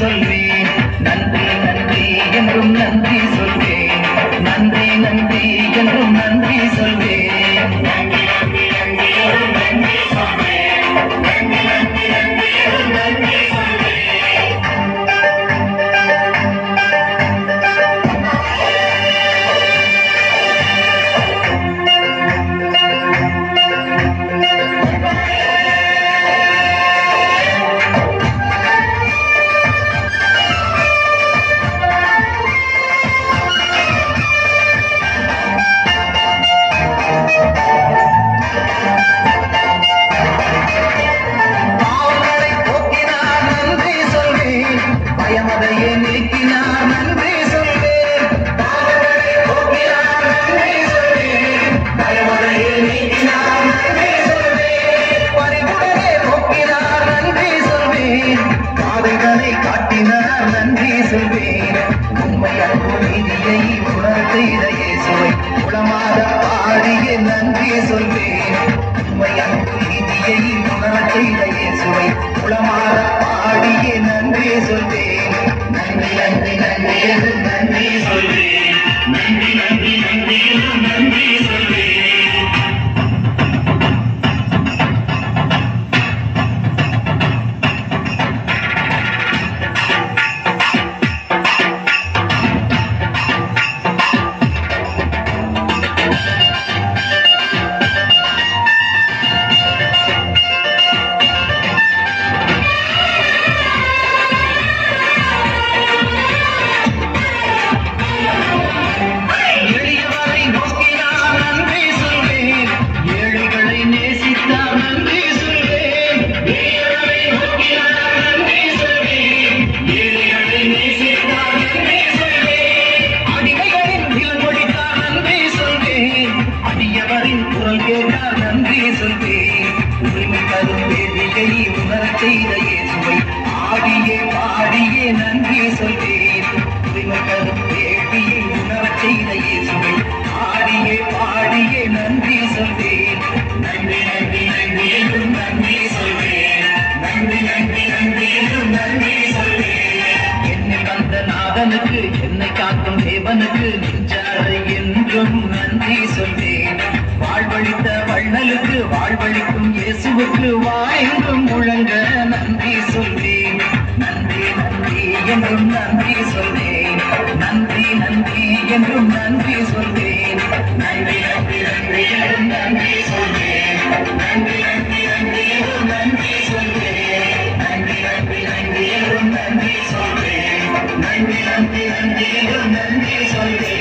சொல்வேன். நன்றி நன்றி என்றும் நன்றி சொல்வேன். நன்றி நன்றி என்றும் நன்றி சொல்வேன். நன்றி நன்றி நன்றி என்றும் நன்றி சொல்வேன். நன்றி நன்றி நன்றி என்றும் நன்றி சொல்வேன். பயமதையே நீக்கினார் நன்றி சொல்வேன். பாவங்களை போக்கினார் நன்றி சொல்வேன். பயமதையே நீக்கினார் நன்றி சொல்வேன். பரிவுடனே போக்கினார் நன்றி சொல்வேன். பாதைகளை காட்டினார் நன்றி சொல்வேன். உண்மை அன்பு நீதியை உணர் செய்த இயேசுவை உளமாத பாடிய நன்றி சொல்வேன். உண்மை அன்பு நீதியை உணர் செய்த இயேசுவை உளமாத பாடிய நன்றி சொல்வேன். நன்றி நன்றி நன்றி என்று நன்றி சொல்வேன். நன்றி நன்றி நன்றி என்று நன்றி சொல்வேன். நன்றி சொல்வேன். உரிமை தரும் வேதியை உணரச் செய்த இயேசுவை ஆடியே பாடியே நன்றி சொல்வேன். உரிமை தரும் வேதியை உணரச் செய்த இயேசுவை ஆடியே பாடியே நன்றி சொல்வேன். நன்றி நன்றி நன்றி என்றும் நன்றி சொல்வேன். நன்றி நன்றி நன்றி என்றும் நன்றி சொல்வேன். என்னை வந்த நாதனுக்கு என்னை காக்கும் தேவனுக்கு நெஞ்சாரை என்றும் நன்றி சொல்வேன். வாழ்வழித்த வள்ளலுக்கு வாழ்வழிக்கும் இயேசுவுக்கு வாயெங்கும் முழங்க நன்றி சொல்வேன். நன்றி நன்றி என்றும் நன்றி சொல்வேன். நன்றி நன்றி என்றும் நன்றி சொல்வேன். நன்றி நன்றி நன்றி என்றும் நன்றி சொல்வேன். நன்றி நன்றி நன்றி என்றும் நன்றி சொல்வேன். நன்றி நன்றி நன்றி என்றும் நன்றி சொல்வேன். நன்றி நன்றி நன்றி என்றும் நன்றி சொல்வேன்.